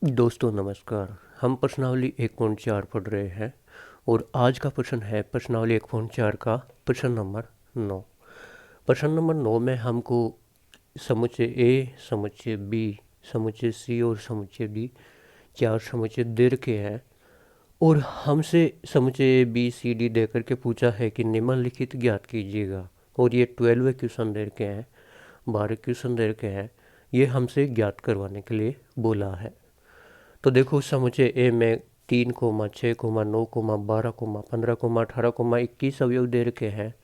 दोस्तों नमस्कार। हम प्रश्नावली 1.4 पढ़ रहे हैं और आज का प्रश्न है प्रश्नावली 1.4 का प्रश्न नंबर 9। प्रश्न नंबर 9 में हमको समुच्चय ए, समुच्चय बी, समुच्चय सी और समुच्चय डी, चार समुच्चय दे रखे हैं और हमसे समुच्चय बी सी डी दे करके पूछा है कि निम्नलिखित ज्ञात कीजिएगा। और ये 12 क्वेश्चन दे रखे हैं, 12 क्वेश्चन दे रखे हैं, ये हमसे ज्ञात करवाने के लिए बोला है। तो देखो समुच्चय ए में 3, 6, 9, 12, 15, 18, 21 अवयव दे रखे हैं।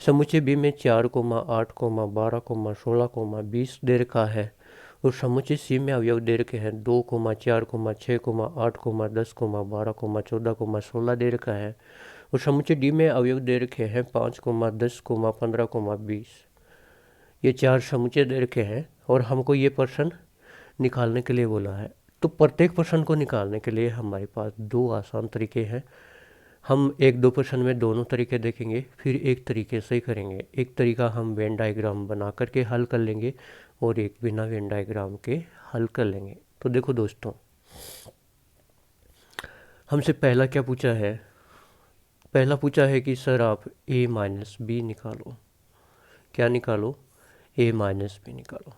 समुच्चय बी में 4, 8, 12, 16, 20 दे रखा है और समुच्चय सी में अवयव दे रखे हैं 2, 4, 6, 8, 10, 12, 14, 16 दे रखा है और समुच्चय डी में अवयव दे रखे हैं 5, 10, 15, 20। ये चार समुच्चय दे रखे हैं और हमको ये प्रश्न निकालने के लिए बोला है। तो प्रत्येक प्रश्न को निकालने के लिए हमारे पास दो आसान तरीके हैं। हम एक दो प्रश्न में दोनों तरीके देखेंगे, फिर एक तरीके से ही करेंगे। एक तरीका हम वेन डायग्राम बना करके हल कर लेंगे और एक बिना वेन डायग्राम के हल कर लेंगे। तो देखो दोस्तों, हमसे पहला क्या पूछा है? पहला पूछा है कि सर आप a माइनस बी निकालो। क्या निकालो? a माइनस बी निकालो।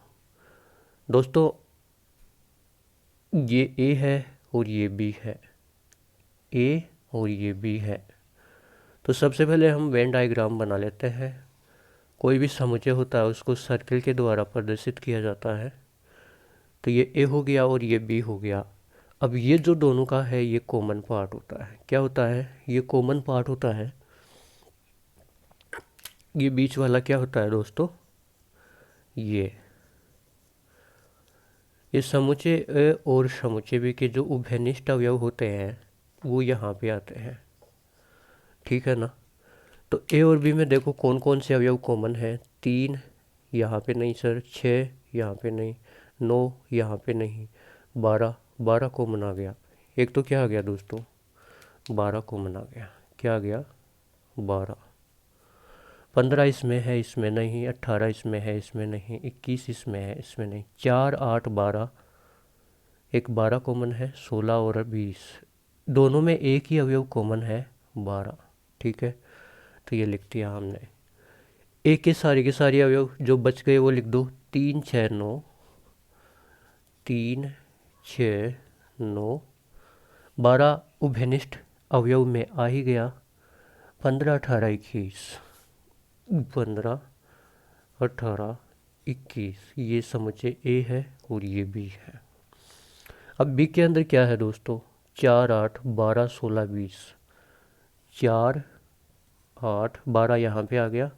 दोस्तों ये a है और ये b है, a और ये b है। तो सबसे पहले हम वेन डायग्राम बना लेते हैं। कोई भी समुच्चय होता है उसको सर्किल के द्वारा प्रदर्शित किया जाता है। तो ये a हो गया और ये b हो गया। अब ये जो दोनों का है ये कॉमन पार्ट होता है। क्या होता है? ये कॉमन पार्ट होता है। ये बीच वाला क्या होता है दोस्तों? ये समुच्चय ए और समुच्चय बी के जो उभयनिष्ठ अवयव होते हैं वो यहाँ पे आते हैं। ठीक है ना? तो ए और बी में देखो कौन कौन से अवयव कॉमन है। 3 यहाँ पे नहीं सर, 6 यहाँ पे नहीं, 9 यहाँ पे नहीं, 12 कॉमन आ गया। एक तो क्या आ गया दोस्तों? 12 कॉमन आ गया। क्या आ गया? 12। 15 इसमें है, इसमें नहीं। 18 इसमें है, इसमें नहीं। 21 इसमें है, इसमें नहीं। 4, 8, 12, एक 12 कॉमन है। 16 और 20 दोनों में एक ही अवयव कॉमन है, 12। ठीक है, तो ये लिख दिया हमने। एक के सारे अवयव जो बच गए वो लिख दो। 3, 6, 9, 3, 6, 9, 12 उभयनिष्ठ अवयव में आ ही गया। 15, 18, 21, 15, 18, 21 ये समुच्चय ए है और ये बी है। अब बी के अंदर क्या है दोस्तों? 4, 8, 12, 16, 20। 4, 8, 12 यहाँ पे आ गया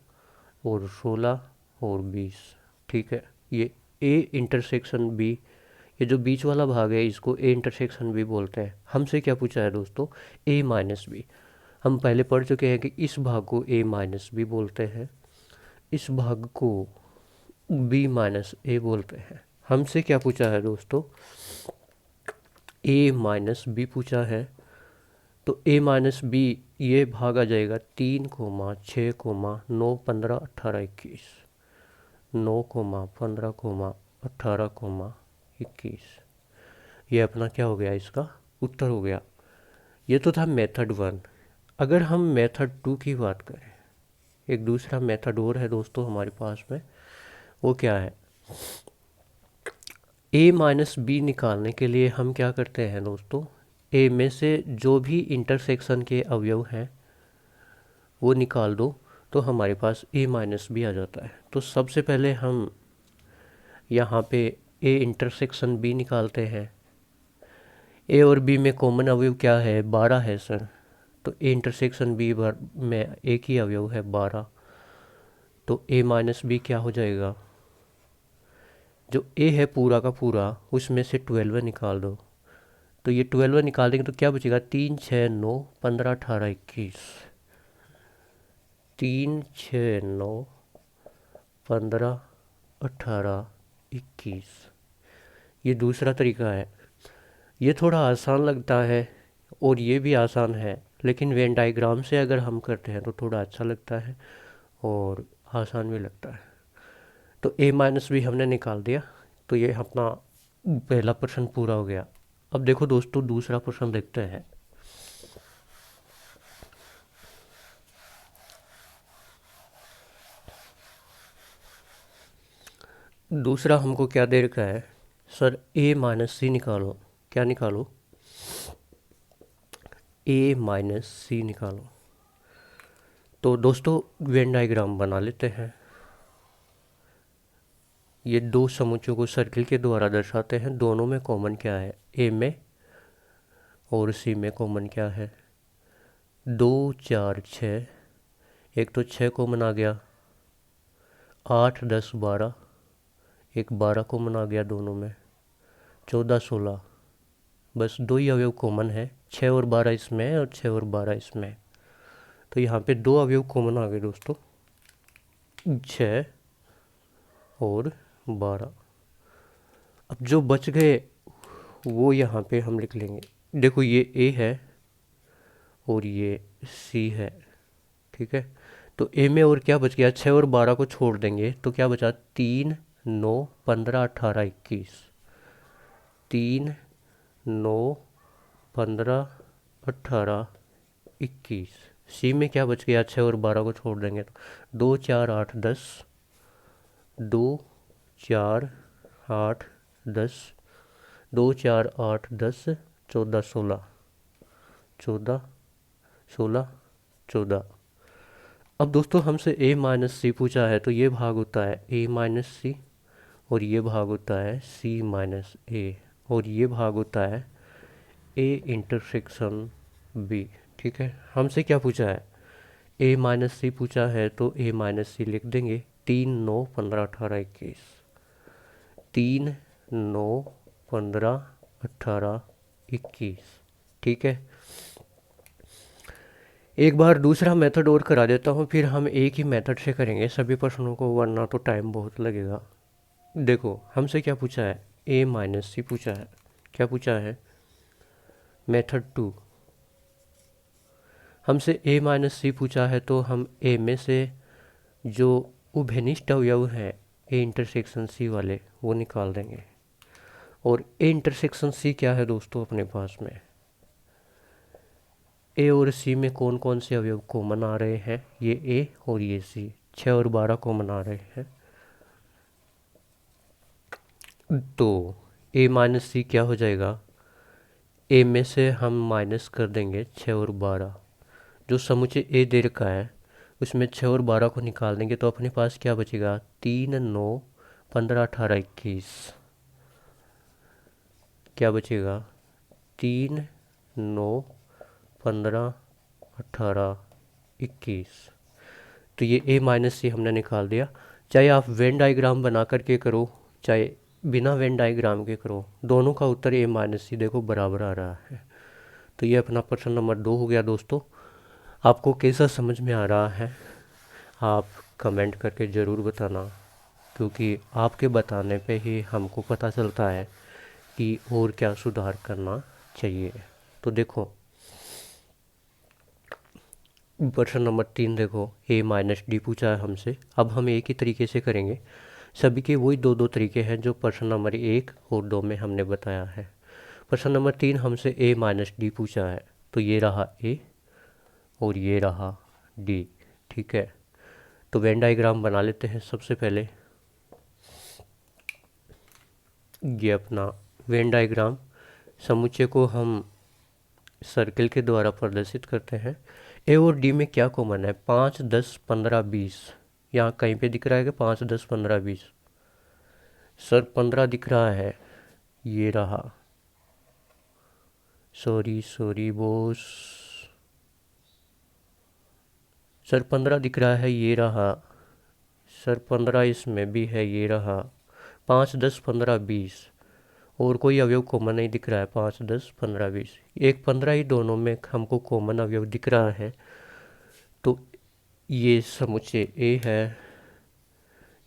और 16 और 20। ठीक है, ये ए इंटरसेक्शन बी, ये जो बीच वाला भाग है इसको ए इंटरसेक्शन बी बोलते हैं। हमसे क्या पूछा है दोस्तों? ए माइनस बी। हम पहले पढ़ चुके हैं कि इस भाग को ए माइनस बी बोलते हैं, इस भाग को बी माइनस ए बोलते हैं। हमसे क्या पूछा है दोस्तों? ए माइनस बी पूछा है। तो ए माइनस बी ये भाग आ जाएगा 3, 6, 9, 15, 18, 21। 9, 15, 18, 21। ये अपना क्या हो गया? इसका उत्तर हो गया। ये तो था मेथड 1। अगर हम मेथड 2 की बात करें, एक दूसरा मेथड और है दोस्तों हमारे पास में। वो क्या है? ए माइनस बी निकालने के लिए हम क्या करते हैं दोस्तों? ए में से जो भी इंटरसेक्शन के अवयव हैं वो निकाल दो तो हमारे पास ए माइनस बी आ जाता है। तो सबसे पहले हम यहाँ पे ए इंटरसेक्शन बी निकालते हैं। ए और बी में कॉमन अवयव क्या है? 12 है सर। तो ए इंटरसेक्शन बी में एक ही अवयव है, 12। तो ए माइनस बी क्या हो जाएगा? जो ए है पूरा का पूरा उसमें से 12 निकाल दो। तो ये 12 निकाल देंगे तो क्या बचेगा? 3, 6, 9, 15, 18, 21। 3, 6, 9, 15, 18, 21। ये दूसरा तरीका है। ये थोड़ा आसान लगता है और ये भी आसान है, लेकिन वेन डायग्राम से अगर हम करते हैं तो थोड़ा अच्छा लगता है और आसान भी लगता है। तो ए माइनस भी हमने निकाल दिया। तो ये अपना पहला प्रश्न पूरा हो गया। अब देखो दोस्तों, दूसरा प्रश्न देखते हैं। दूसरा हमको क्या दे रखा है, सर a माइनस सी निकालो। क्या निकालो? a माइनस सी निकालो। तो दोस्तों वेन डायग्राम बना लेते हैं। ये दो समुच्चों को सर्किल के द्वारा दर्शाते हैं। दोनों में कॉमन क्या है? ए में और सी में कॉमन क्या है? 2 4 6, एक तो 6 कॉमन आ गया। 8 10 12, एक 12 कॉमन आ गया दोनों में। 14 16, बस दो ही अवयव कॉमन है, 6 और 12 इसमें है और 6 और 12 इसमें है। तो यहाँ पे दो अवयव कॉमन आ गए दोस्तों, 6 और 12। अब जो बच गए वो यहाँ पे हम लिख लेंगे। देखो ये ए है और ये सी है, ठीक है। तो ए में और क्या बच गया? 6 और 12 को छोड़ देंगे तो क्या बचा? 3 9 15 18 21। 3 9 15 18 21। सी में क्या बच गया? 6 और 12 को छोड़ देंगे तो 2 4 8 10, 2 4 8 10, 2 4 8 10, 14 16, 14 16 14। अब दोस्तों हमसे a माइनस सी पूछा है, तो ये भाग होता है a माइनस सी और ये भाग होता है c माइनस a और ये भाग होता है a इंटरसेक्शन b, ठीक है। हमसे क्या पूछा है? a माइनस सी पूछा है तो a माइनस सी लिख देंगे। 3 9 15 18 21, 3 9 15 18 21, ठीक है। एक बार दूसरा मेथड और करा देता हूँ, फिर हम एक ही मेथड से करेंगे सभी प्रश्नों को, वरना तो टाइम बहुत लगेगा। देखो हमसे क्या पूछा है? a माइनस सी पूछा है। क्या पूछा है? मेथड 2। हमसे a माइनस सी पूछा है तो हम a में से जो उभयनिष्ठ अवयव हैं a इंटरसेक्शन c वाले, वो निकाल देंगे। और a इंटरसेक्शन c क्या है दोस्तों अपने पास में? ए और सी में कौन कौन से अवयव कॉमन आ रहे हैं? ये ए और ये सी। 6 और 12 कॉमन आ रहे हैं। तो ए माइनस सी क्या हो जाएगा? ए में से हम माइनस कर देंगे 6 और 12। जो समुच्चय ए दे रखा है उसमें 6 और 12 को निकाल देंगे तो अपने पास क्या बचेगा? 3 9 15 18 21। क्या बचेगा? 3 9 15 18 21। तो ये a माइनस सी हमने निकाल दिया। चाहे आप वेन डायग्राम बना करके करो, चाहे बिना वेन डायग्राम के करो, दोनों का उत्तर a माइनस सी देखो बराबर आ रहा है। तो ये अपना प्रश्न नंबर 2 हो गया दोस्तों। आपको कैसा समझ में आ रहा है आप कमेंट करके ज़रूर बताना, क्योंकि आपके बताने पे ही हमको पता चलता है कि और क्या सुधार करना चाहिए। तो देखो प्रश्न नंबर 3 देखो, a माइनस डी पूछा है हमसे। अब हम एक ही तरीके से करेंगे, सभी के वही दो तरीके हैं जो प्रश्न नंबर 1 और 2 में हमने बताया है। प्रश्न नंबर 3 हमसे a माइनस डी पूछा है, तो ये रहा a और ये रहा d, ठीक है। तो वेन डायग्राम बना लेते हैं सबसे पहले। ये अपना वेन डायग्राम, समुच्चय को हम सर्किल के द्वारा प्रदर्शित करते हैं। ए और डी में क्या कॉमन है? 5 10 15 20। यहाँ कहीं पे दिख रहा है कि 5 10 15 20? सर 15 दिख रहा है, ये रहा। सॉरी बॉस, सर 15 दिख रहा है, ये रहा। सर 15 इसमें भी है, ये रहा। 5 10 15 20 और कोई अवयव कॉमन नहीं दिख रहा है। 5 10 15 20, एक 15 ही दोनों में हमको कॉमन अवयव दिख रहा है। तो ये समुच्चय ए है,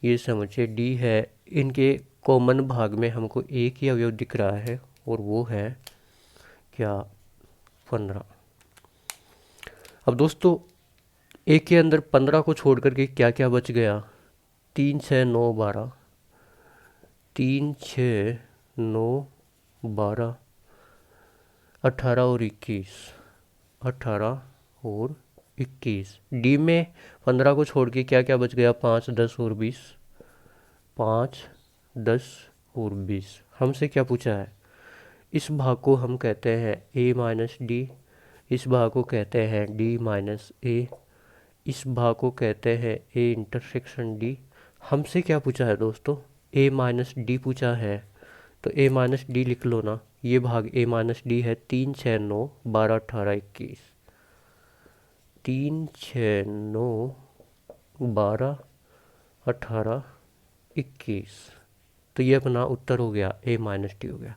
ये समुच्चय डी है। इनके कॉमन भाग में हमको एक ही अवयव दिख रहा है और वो है क्या? 15। अब दोस्तों एक के अंदर 15 को छोड़ करके क्या क्या बच गया? 3 6 9 12, 3 6 9 12, 18 और 21, 18 और 21। डी में 15 को छोड़ के क्या क्या बच गया, 5, 10 और 20, 5, 10 और 20। हमसे क्या पूछा है, इस भाग को हम कहते हैं ए माइनस डी, इस भाग को कहते हैं डी माइनस ए, इस भाग को कहते हैं ए इंटरसेक्शन डी। हमसे क्या पूछा है दोस्तों, ए माइनस डी पूछा है, तो ए माइनस डी लिख लो ना। ये भाग ए माइनस डी है 3, 6, 9, 12, 18, 21। 3, 6, 9, 12, 18, 21। तो ये अपना उत्तर हो गया, ए माइनस डी हो गया।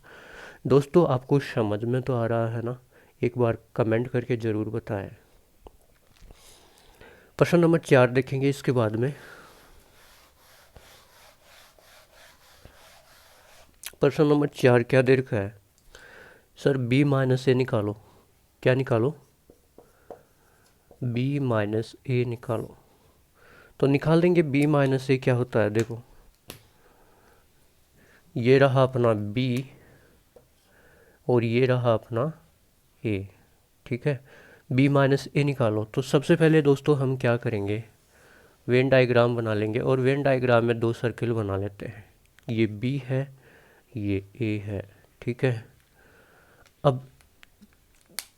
दोस्तों आपको समझ में तो आ रहा है ना, एक बार कमेंट करके ज़रूर बताएं। प्रश्न नंबर 4 देखेंगे इसके बाद में। प्रश्न नंबर 4 क्या दे रखा है, सर बी माइनस ए निकालो। क्या निकालो, बी माइनस ए निकालो। तो निकाल देंगे बी माइनस ए क्या होता है, देखो ये रहा अपना बी और ये रहा अपना ए, ठीक है। बी माइनस ए निकालो, तो सबसे पहले दोस्तों हम क्या करेंगे, वेन डायग्राम बना लेंगे, और वेन डायग्राम में 2 सर्किल बना लेते हैं। ये बी है, ये ए है, ठीक है। अब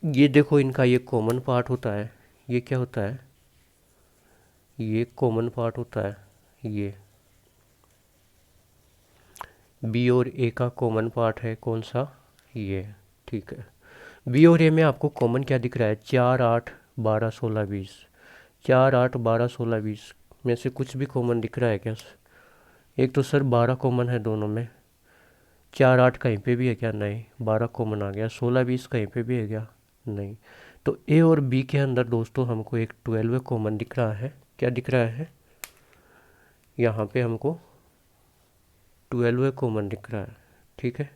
ये देखो इनका ये कॉमन पार्ट होता है, ये क्या होता है, ये कॉमन पार्ट होता है, ये बी और ए का कॉमन पार्ट है कौन सा, ये, ठीक है। बी और ए में आपको कॉमन क्या दिख रहा है, 4, 8, 12, 16, 20। 4, 8, 12, 16, 20 में से कुछ भी कॉमन दिख रहा है क्या, एक तो सर 12 कॉमन है दोनों में, 4, 8 कहीं पे भी है क्या, नहीं, 12 कॉमन आ गया। 16, 20 कहीं पे भी है क्या, नहीं। तो ए और बी के अंदर दोस्तों हमको एक 12 कॉमन दिख रहा है, क्या दिख रहा है, यहाँ पे हमको 12 कॉमन दिख रहा है, ठीक है।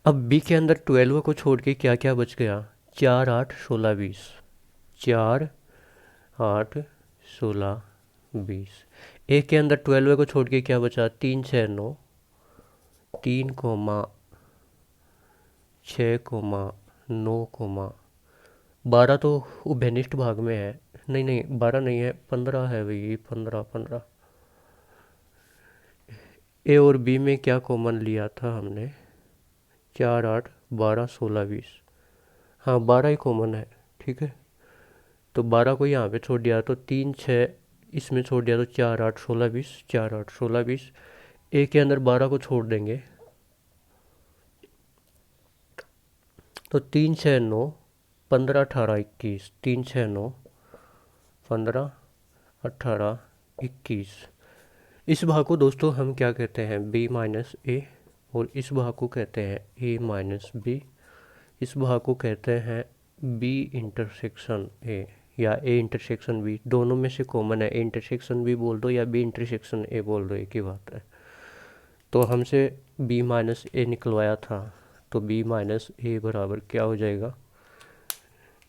अब बी के अंदर 12 को छोड़ के क्या क्या बच गया, 4, 8, 16, 20, 4, 8, 16, 20। ए के अंदर 12 को छोड़ के क्या बचा, 3, 6, 9, 3, 6, 9, 12 तो उभयनिष्ठ भाग में है, नहीं नहीं 12 नहीं है, 15 है भाई, 15। ए और बी में क्या कॉमन लिया था हमने, 4, 8, 12, 16, 20। हाँ 12 ही कॉमन है, ठीक है। तो 12 को यहाँ पे छोड़ दिया तो 3, 6 इसमें छोड़ दिया तो 4, 8, 16, 20, 4, 8, 16, 20। ए के अंदर 12 को छोड़ देंगे तो 3, 6, 9, 15, 18, 21। 3, 6, 9, 15, 18, 21। इस भाग को दोस्तों हम क्या कहते हैं, बी माइनस ए, और इस भाग को कहते हैं ए माइनस बी। इस भाग को कहते हैं बी इंटरसेक्शन ए या ए इंटरसेक्शन बी, दोनों में से कॉमन है, ए इंटरसेक्शन बी बोल दो या बी इंटरसेक्शन ए बोल दो, एक ही बात है। तो हमसे बी माइनस ए निकलवाया था, तो बी माइनस ए बराबर क्या हो जाएगा,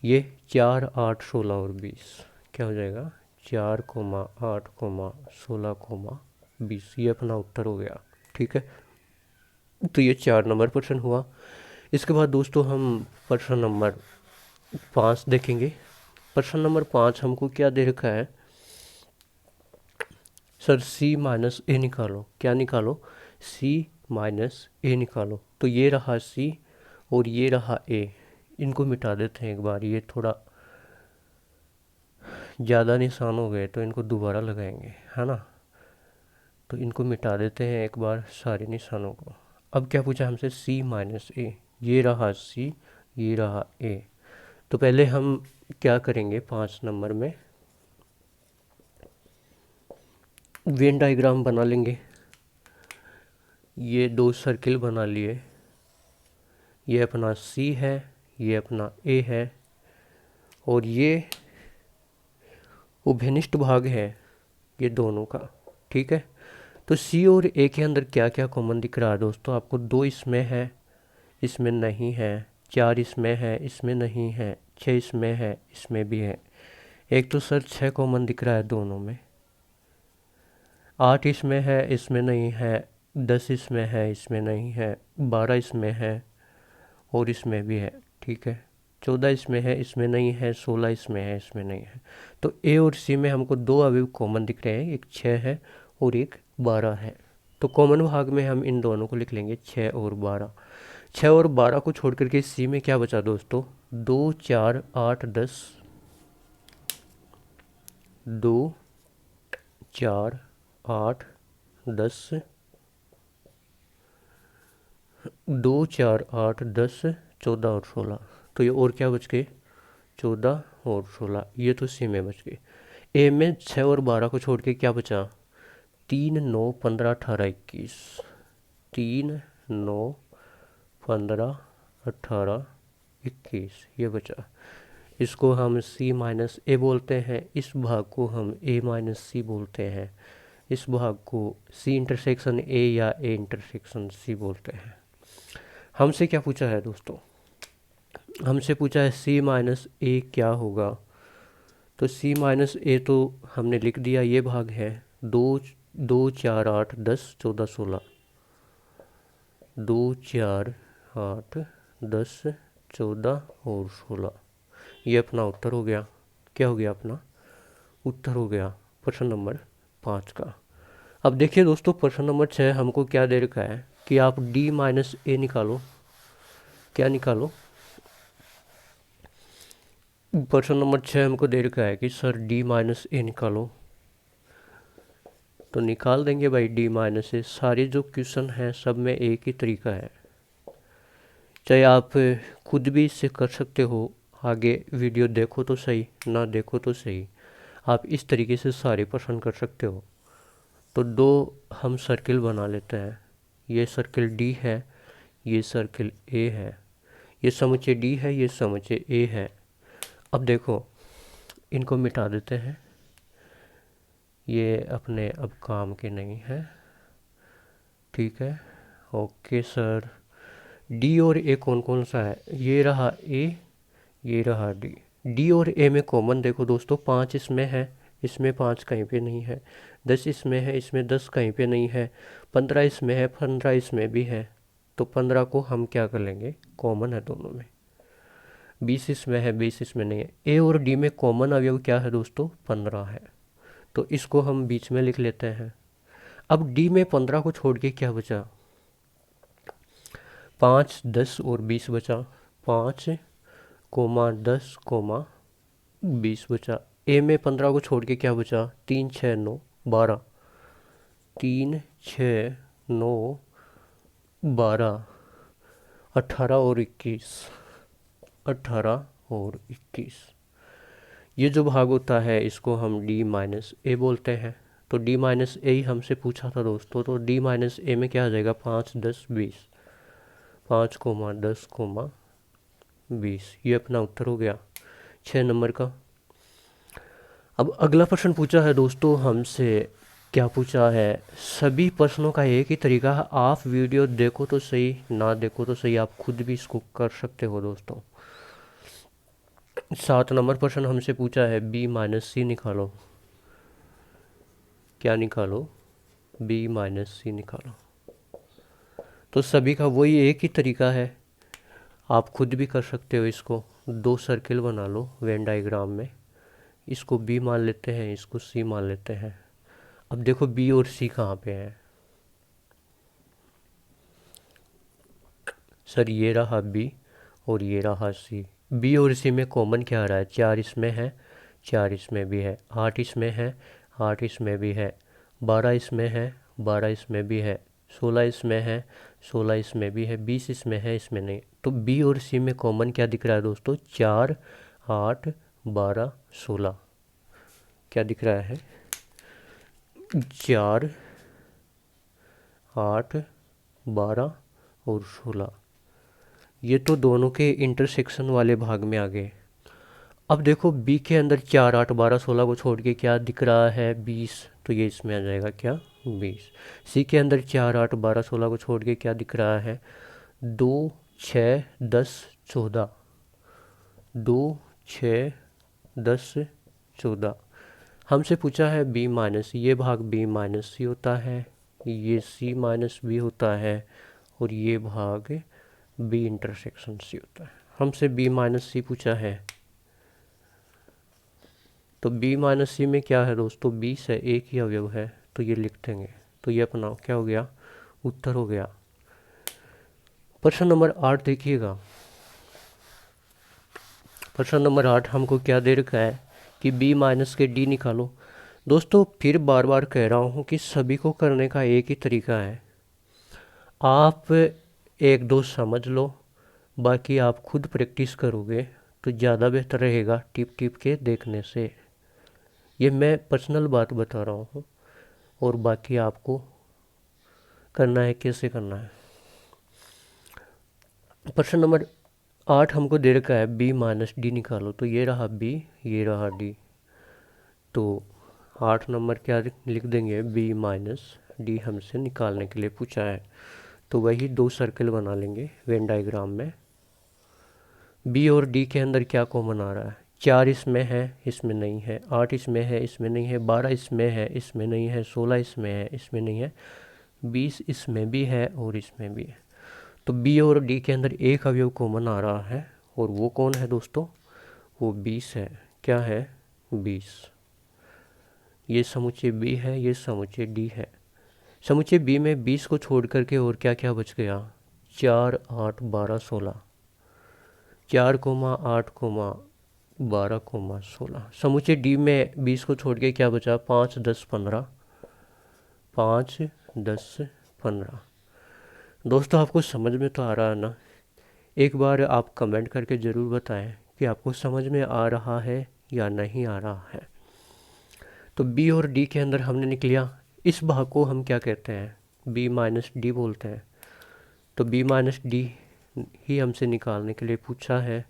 ये 4, 8, 16 और 20 क्या हो जाएगा, 4, 8, 16, 20। ये अपना उत्तर हो गया, ठीक है। तो ये 4 नंबर प्रश्न हुआ। इसके बाद दोस्तों हम प्रश्न नंबर 5 देखेंगे। प्रश्न नंबर 5 हमको क्या दे रखा है, सर सी माइनस ए निकालो। क्या निकालो, सी माइनस ए निकालो। तो ये रहा सी और ये रहा ए, इनको मिटा देते हैं एक बार, ये थोड़ा ज़्यादा निशान हो गए तो इनको दोबारा लगाएंगे, है ना। तो इनको मिटा देते हैं एक बार सारे निशानों को। अब क्या पूछा हमसे, सी माइनस ए, ये रहा सी, ये रहा ए। तो पहले हम क्या करेंगे, 5 नंबर में वेन डायग्राम बना लेंगे। ये 2 सर्किल बना लिए, ये अपना सी है, ये अपना ए है, और ये उभयनिष्ठ भाग है ये दोनों का, ठीक है। तो सी और ए के अंदर क्या क्या कॉमन दिख रहा है दोस्तों आपको, 2 इसमें है, इसमें नहीं है, 4 इसमें है, इसमें नहीं है, 6 इसमें है, इसमें भी है। एक तो सर 6 कॉमन दिख रहा है दोनों में, 8 इसमें है, इसमें नहीं है, 10 इसमें है, इसमें नहीं है, 12 इसमें है, और इसमें भी है, ठीक है। 14 इसमें है, इसमें नहीं है। 16 इसमें है, इसमें नहीं है। तो ए और सी में हमको दो अवयव कॉमन दिख रहे हैं, एक 6 है और एक 12 है। तो कॉमन भाग में हम इन दोनों को लिख लेंगे, 6 और 12। 6 और 12 को छोड़ करके सी में क्या बचा दोस्तों, 2 4 8 10, 2 4 8 10, 2 4 8 10 14 और 16। तो ये और क्या बच गए, 14 और 16। ये तो सी में बच गए। ए में 6 और 12 को छोड़ के क्या बचा, 3 9 15 18 21, 3 9 15 18 21 ये बचा। इसको हम सी माइनस ए बोलते हैं, इस भाग को हम ए माइनस सी बोलते हैं, इस भाग को सी इंटरसेक्शन ए या ए इंटरसेक्शन सी बोलते हैं। हमसे क्या पूछा है दोस्तों, हमसे पूछा है सी माइनस ए क्या होगा। तो सी माइनस ए तो हमने लिख दिया, ये भाग है 2 2 4 8 10 14 16, 2 4 8 10 14 और 16। ये अपना उत्तर हो गया। क्या हो गया, अपना उत्तर हो गया प्रश्न नंबर 5 का। अब देखिए दोस्तों, प्रश्न नंबर 6 हमको क्या दे रखा है कि आप डी माइनस ए निकालो। क्या निकालो, प्रश्न नंबर 6 हमको दे रखा है कि सर डी माइनस ए निकालो। तो निकाल देंगे भाई डी माइनस ए। सारे जो क्वेश्चन हैं सब में एक ही तरीका है, चाहे आप खुद भी इससे कर सकते हो, आगे वीडियो देखो तो सही, ना देखो तो सही, आप इस तरीके से सारे प्रश्न कर सकते हो। तो दो हम सर्किल बना लेते हैं, ये सर्किल डी है, ये सर्किल ए है, ये समुच्चय डी है, ये समुच्चय ए है। अब देखो इनको मिटा देते हैं, ये अपने अब काम के नहीं है, ठीक है। ओके सर, डी और ए कौन कौन सा है, ये रहा ए, ये रहा डी। डी और ए में कॉमन देखो दोस्तों, 5 इसमें है, इसमें 5 कहीं पे नहीं है। 10 इसमें है, इसमें 10 कहीं पे नहीं है। 15 इसमें है, 15 इसमें भी है। तो 15 को हम क्या कर लेंगे, कॉमन है दोनों में। 20 इसमें है, 20 इसमें नहीं है। ए और डी में कॉमन अवयव क्या है दोस्तों, 15 है। तो इसको हम बीच में लिख लेते हैं। अब डी में 15 को छोड़ के क्या बचा, 5 10 और 20 बचा। 5 10 20 बचा। ए में 15 को छोड़ के क्या बचा, 3 6 9 12, 3 6 9 12, 18 और 21, 18 और 21। ये जो भाग होता है इसको हम डी माइनस ए बोलते हैं। तो डी माइनस ए ही हमसे पूछा था दोस्तों, तो डी माइनस ए में क्या आ जाएगा, 5 10 20, 5 10 20। ये अपना उत्तर हो गया 6 नंबर का। अब अगला प्रश्न पूछा है दोस्तों हमसे, क्या पूछा है, सभी प्रश्नों का एक ही तरीका है, आप वीडियो देखो तो सही, ना देखो तो सही, आप खुद भी इसको कर सकते हो दोस्तों। 7 नंबर प्रश्न हमसे पूछा है बी माइनस सी निकालो। क्या निकालो, बी माइनस सी निकालो। तो सभी का वही एक ही तरीका है, आप खुद भी कर सकते हो इसको। दो सर्किल बना लो वेन डायग्राम में, इसको बी मान लेते हैं, इसको सी मान लेते हैं। अब देखो बी और सी कहाँ पे है, सर ये रहा बी और ये रहा सी। बी और सी में कॉमन क्या आ रहा है, 4 इसमें है, 4 इसमें भी है, 8 इसमें है, 8 इसमें भी है, 12 इसमें है, 12 इसमें भी है, 16 इसमें है, 16 इसमें भी है, 20 इसमें है, इसमें नहीं। तो बी और सी में कॉमन क्या दिख रहा है दोस्तों, 4 8 12 16। क्या दिख रहा है, 4 8 12 और 16। ये तो दोनों के इंटरसेक्शन वाले भाग में आ गए। अब देखो बी के अंदर 4 8 12 16 को छोड़ के क्या दिख रहा है, 20। तो ये इसमें आ जाएगा क्या, 20। सी के अंदर 4 8 12 16 को छोड़ के क्या दिख रहा है, 2 6 10 14, 2 6 10 14। हमसे पूछा है बी माइनस, ये भाग बी माइनस सी होता है, ये सी माइनस बी होता है, और ये भाग बी इंटरसेक्शन सी होता है। हमसे बी माइनस सी पूछा है, तो बी माइनस सी में क्या है दोस्तों, 20 है, एक ही अवयव है, तो ये लिख देंगे। तो ये अपना क्या हो गया, उत्तर हो गया। प्रश्न नंबर 8 देखिएगा। प्रश्न नंबर 8 हमको क्या दे रखा है कि b माइनस के d निकालो। दोस्तों फिर बार बार कह रहा हूँ कि सभी को करने का एक ही तरीका है। आप एक दो समझ लो, बाकी आप खुद प्रैक्टिस करोगे तो ज़्यादा बेहतर रहेगा टिप टिप के देखने से। ये मैं पर्सनल बात बता रहा हूँ, और बाकी आपको करना है कैसे करना है। प्रश्न नंबर 8 हमको दे रखा है b माइनस डी निकालो। तो ये रहा b, ये रहा d। तो 8 नंबर क्या लिख देंगे, b माइनस डी हमसे निकालने के लिए पूछा है। तो वही दो सर्कल बना लेंगे वेन डायग्राम में। b और d के अंदर क्या कॉमन आ रहा है, 4 इसमें है, इसमें नहीं है, 8 इसमें है, इसमें नहीं है, 12 इसमें है, इसमें नहीं है, 16 इसमें है, इसमें नहीं है, 20 इसमें भी है और इसमें भी है। तो b और d के अंदर एक अवयव कॉमन आ रहा है, और वो कौन है दोस्तों, वो 20 है। क्या है, 20। ये समुच्चय b है, ये समुच्चय d है। समुच्चय b में 20 को छोड़ करके और क्या क्या बच गया, 4 8 12 16, 4 8 12 16। समुच्चय d में 20 को छोड़ के क्या बचा, 5 10 15, 5 10 15। दोस्तों आपको समझ में तो आ रहा है ना। एक बार आप कमेंट करके ज़रूर बताएं कि आपको समझ में आ रहा है या नहीं आ रहा है। तो b और d के अंदर हमने निकलिया, इस भाग को हम क्या कहते हैं, b माइनस डी बोलते हैं। तो b माइनस डी ही हमसे निकालने के लिए पूछा है।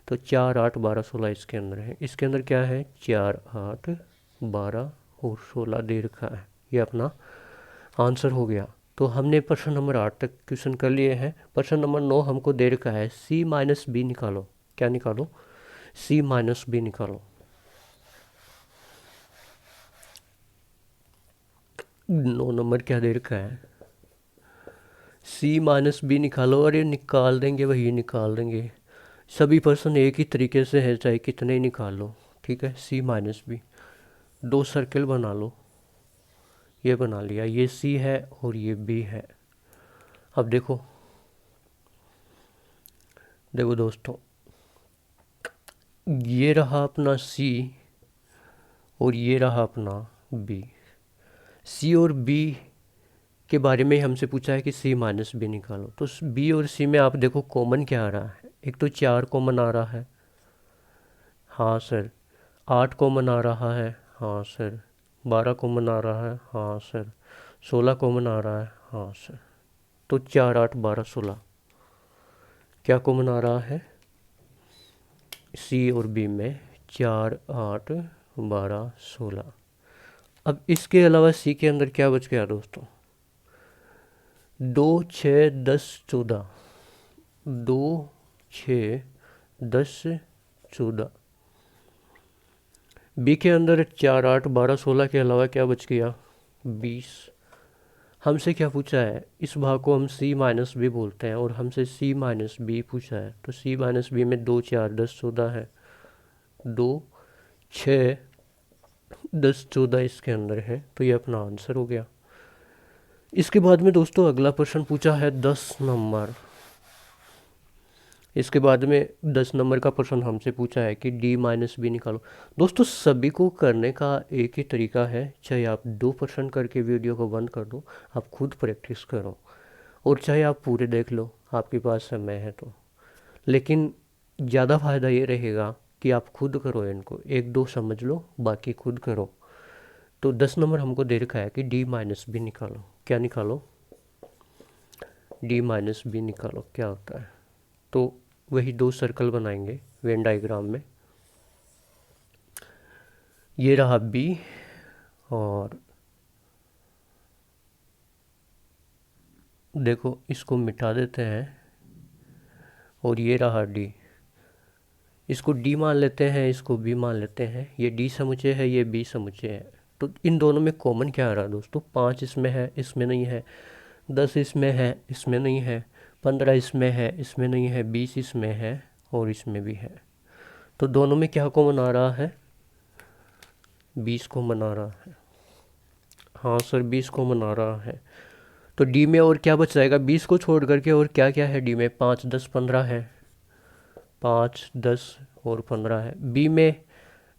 तो 4 8 12 16 इसके अंदर है। इसके अंदर क्या है, 4 8 12 और 16 दे रखा है। ये अपना आंसर हो गया। तो हमने प्रश्न नंबर 8 तक क्वेश्चन कर लिए हैं। प्रश्न नंबर 9 हमको दे रखा है c माइनस बी निकालो। क्या निकालो, c माइनस बी निकालो। 9 नंबर क्या दे रखा है, c माइनस बी निकालो। और ये निकाल देंगे, वही निकाल देंगे। सभी प्रश्न एक ही तरीके से है, चाहे कितने ही निकाल लो, ठीक है। c माइनस बी, दो सर्कल बना लो। ये बना लिया, ये c है और ये b है। अब देखो देखो दोस्तों, ये रहा अपना c और ये रहा अपना b। c और b के बारे में हमसे पूछा है कि c माइनस बी निकालो। तो b और c में आप देखो कॉमन क्या आ रहा है, एक तो 4 कॉमन आ रहा है, हाँ सर। 8 कॉमन आ रहा है, हाँ सर। 12 कॉमन आ रहा है, हाँ सर। 16 कॉमन आ रहा है, हाँ सर। तो 4 8 12 16 क्या कॉमन आ रहा है, सी और बी में 4 8 12 16। अब इसके अलावा सी के अंदर क्या बच गया दोस्तों, 2 6 10 14, 2 6 10 14। बी के अंदर 4 8 12 16 के अलावा क्या बच गया, 20। हमसे क्या पूछा है, इस भाग को हम c माइनस बी बोलते हैं, और हमसे c माइनस बी पूछा है। तो c माइनस बी में 2 4 10 14 है, 2 6 10 14 इसके अंदर है। तो ये अपना आंसर हो गया। इसके बाद में दोस्तों अगला प्रश्न पूछा है 10 नंबर। इसके बाद में 10 नंबर का प्रश्न हमसे पूछा है कि d माइनस बी निकालो। दोस्तों सभी को करने का एक ही तरीका है, चाहे आप 2 प्रश्न करके वीडियो को बंद कर दो, आप खुद प्रैक्टिस करो, और चाहे आप पूरे देख लो, आपके पास समय है तो। लेकिन ज़्यादा फ़ायदा ये रहेगा कि आप खुद करो, इनको एक दो समझ लो, बाकी खुद करो। तो 10 नंबर हमको दे रखा है कि d माइनस बी निकालो। क्या निकालो, d माइनस बी निकालो। क्या होता है, तो वही दो सर्कल बनाएंगे वेन डायग्राम में। ये रहा b, और देखो इसको मिटा देते हैं, और ये रहा d। इसको d मान लेते हैं, इसको b मान लेते हैं। ये d समुच्चय है, ये b समुच्चय है। तो इन दोनों में कॉमन क्या आ रहा है दोस्तों, 5 इसमें है, इसमें नहीं है। 10 इसमें है, इसमें नहीं है। 15 इसमें है, इसमें नहीं है, 20 इसमें है और इसमें भी है। तो दोनों में क्या कॉमन आ रहा है? 20 कॉमन आ रहा है। हाँ सर, 20 कॉमन आ रहा है। तो डी में और क्या बच जाएगा 20 को छोड़ करके? और क्या क्या है डी में? 5 10 15 है, 5 10 और 15 है। बी में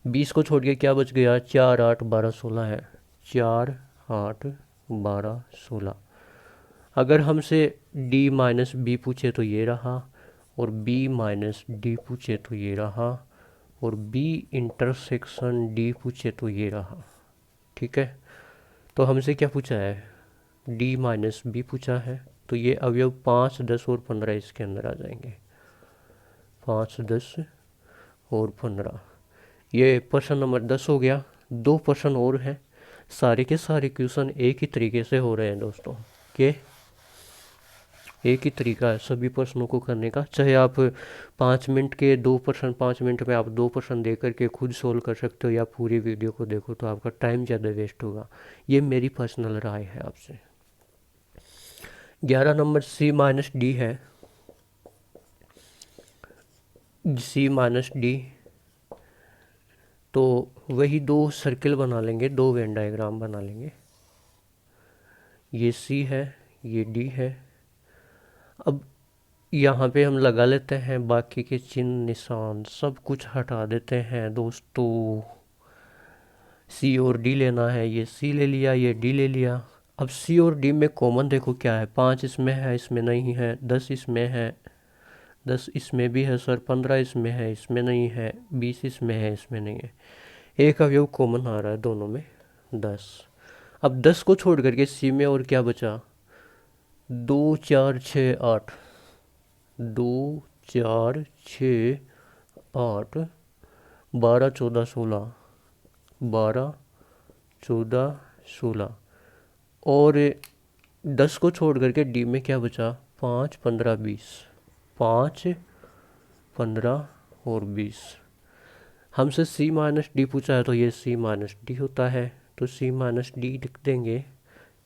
20 को छोड़ के क्या बच गया? 4 8 12 16 है, 4 8 12 16। अगर हमसे डी माइनस बी पूछे तो ये रहा, और बी माइनस डी पूछे तो ये रहा, और बी इंटरसेक्शन डी पूछे तो ये रहा। ठीक है, तो हमसे क्या पूछा है? डी माइनस बी पूछा है। तो ये अवयव 5 10 और 15 इसके अंदर आ जाएंगे। 5 10 और 15, ये प्रश्न नंबर 10 हो गया। 2 प्रश्न और हैं। सारे के सारे क्वेश्चन एक ही तरीके से हो रहे हैं दोस्तों, के एक ही तरीका है सभी प्रश्नों को करने का। चाहे आप 5 मिनट के 2 प्रश्न, 5 मिनट में आप 2 प्रश्न दे करके खुद सोल्व कर सकते हो, या पूरी वीडियो को देखो तो आपका टाइम ज़्यादा वेस्ट होगा। ये मेरी पर्सनल राय है आपसे। 11 नंबर सी माइनस डी है। सी माइनस डी, तो वही 2 सर्किल बना लेंगे, 2 वेन डायग्राम बना लेंगे। ये सी है, ये डी है। अब यहाँ पे हम लगा लेते हैं बाकी के चिन्ह निशान, सब कुछ हटा देते हैं दोस्तों। सी और डी लेना है, ये सी ले लिया, ये डी ले लिया। अब सी और डी में कॉमन देखो क्या है? 5 इसमें है, इसमें नहीं है, 10 इसमें है, 10 इसमें भी है सर, 15 इसमें है, इसमें नहीं है, 20 इसमें है, इसमें नहीं है। एक अवयव कॉमन आ रहा है दोनों में, 10। अब 10 को छोड़ करके सी में और क्या बचा? 2 4 6 8, 2 4 6 8, 12 14 16, 12 14 16। और 10 को छोड़ करके डी में क्या बचा? 5 15 20, 5 15 और 20। हमसे सी माइनस डी पूछा है, तो ये सी माइनस डी होता है। तो सी माइनस डी लिख देंगे।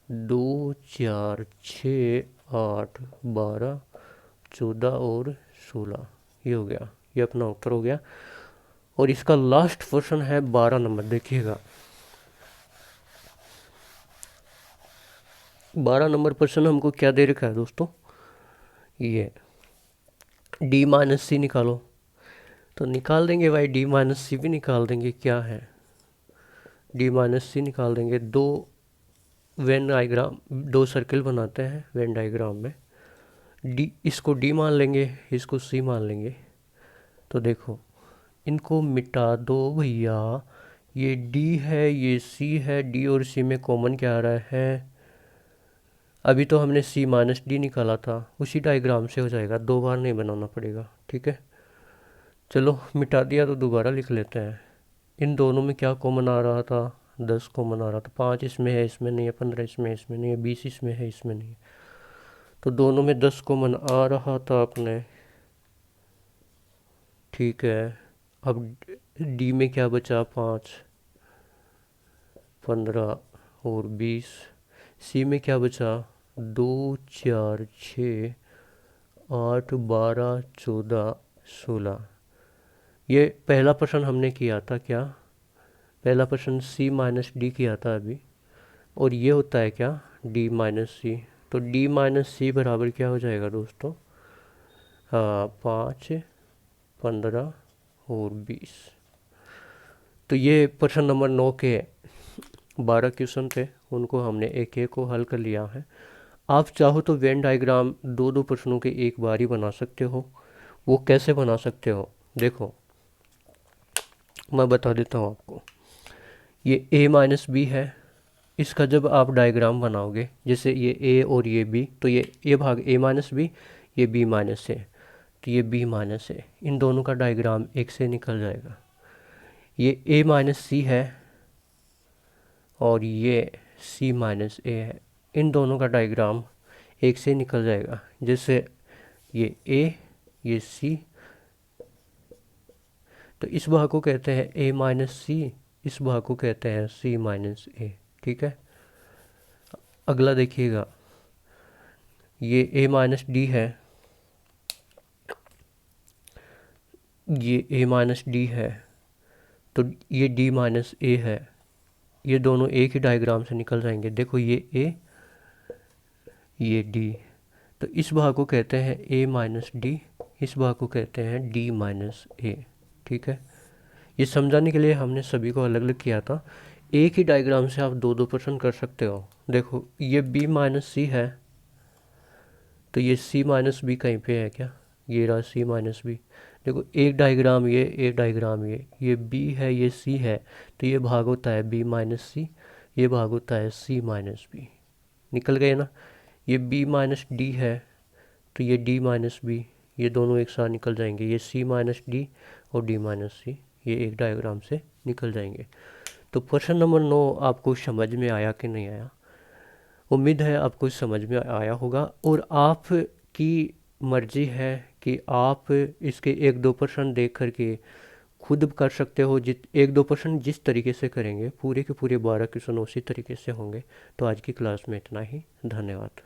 2 4 6 8 12 14 और 16, ये हो गया, ये अपना उत्तर हो गया। और इसका लास्ट क्वेश्चन है 12 नंबर, देखिएगा 12 नंबर प्रश्न हमको क्या दे रखा है दोस्तों? ये डी माइनस सी निकालो। तो निकाल देंगे भाई, डी माइनस सी भी निकाल देंगे। क्या है? डी माइनस सी निकाल देंगे। 2 वेन डायग्राम, 2 सर्किल बनाते हैं वेन डायग्राम में। डी, इसको डी मान लेंगे, इसको सी मान लेंगे। तो देखो इनको मिटा दो भैया। ये डी है, ये सी है, डी और सी में कॉमन क्या आ रहा है? अभी तो हमने सी माइनस डी निकाला था, उसी डायग्राम से हो जाएगा, 2 बार नहीं बनाना पड़ेगा। ठीक है, चलो मिटा दिया तो दोबारा लिख लेते हैं। इन दोनों में क्या कॉमन आ रहा था? 10 कॉमन आ रहा था। 5 इसमें है, इसमें नहीं है, 15 इसमें है, इसमें नहीं है, 20 इसमें है, इसमें नहीं है। तो दोनों में 10 कॉमन आ रहा था अपने। ठीक है, अब डी में क्या बचा? 5 15 और 20। सी में क्या बचा? 2 4 6 8 12 14 16। ये पहला प्रश्न हमने किया था क्या? पहला प्रश्न सी माइनस डी किया था अभी। और ये होता है क्या? डी माइनस सी। तो डी माइनस सी बराबर क्या हो जाएगा दोस्तों? हाँ, 5 15 और 20। तो ये प्रश्न नंबर 9 के 12 क्वेश्चन थे, उनको हमने एक एक को हल कर लिया है। आप चाहो तो वेन डायग्राम 2 प्रश्नों के एक बार ही बना सकते हो। वो कैसे बना सकते हो? देखो मैं बता देता हूँ आपको। ये a माइनस बी है, इसका जब आप डायग्राम बनाओगे, जैसे ये a और ये b, तो ये भाग a माइनस बी, ये b माइनस है, तो ये b माइनस है। इन दोनों का डायग्राम एक से निकल जाएगा। ये a माइनस सी है और ये c माइनस a है, इन दोनों का डायग्राम एक से निकल जाएगा। जैसे ये a, ये c, तो इस भाग को कहते हैं a माइनस सी, इस भाग को कहते हैं c माइनस a। ठीक है, अगला देखिएगा, ये a माइनस डी है, ये a माइनस डी है, तो ये d माइनस ए है, ये दोनों एक ही डायग्राम से निकल जाएंगे। देखो ये a, ये d, तो इस भाग को कहते हैं a माइनस डी, इस भाग को कहते हैं d माइनस ए। ठीक है, ये समझाने के लिए हमने सभी को अलग अलग किया था। एक ही डायग्राम से आप दो दो प्रश्न कर सकते हो। देखो ये b माइनस सी है, तो ये c माइनस बी कहीं पे है क्या, ये रहा c माइनस बी। देखो एक डायग्राम ये, एक डायग्राम ये b है, ये c है, तो ये भाग होता है b माइनस सी, ये भाग होता है c माइनस बी। निकल गए ना। ये b माइनस डी है, तो ये d माइनस बी, ये दोनों एक साथ निकल जाएंगे। ये c माइनस डी और d माइनस सी, ये एक डायग्राम से निकल जाएंगे। तो प्रश्न नंबर 9 आपको समझ में आया कि नहीं आया? उम्मीद है आपको समझ में आया होगा। और आपकी मर्जी है कि आप इसके एक दो प्रश्न देख करके खुद कर सकते हो। एक दो प्रश्न जिस तरीके से करेंगे, पूरे के पूरे 12 क्वेश्चन उसी तरीके से होंगे। तो आज की क्लास में इतना ही। धन्यवाद।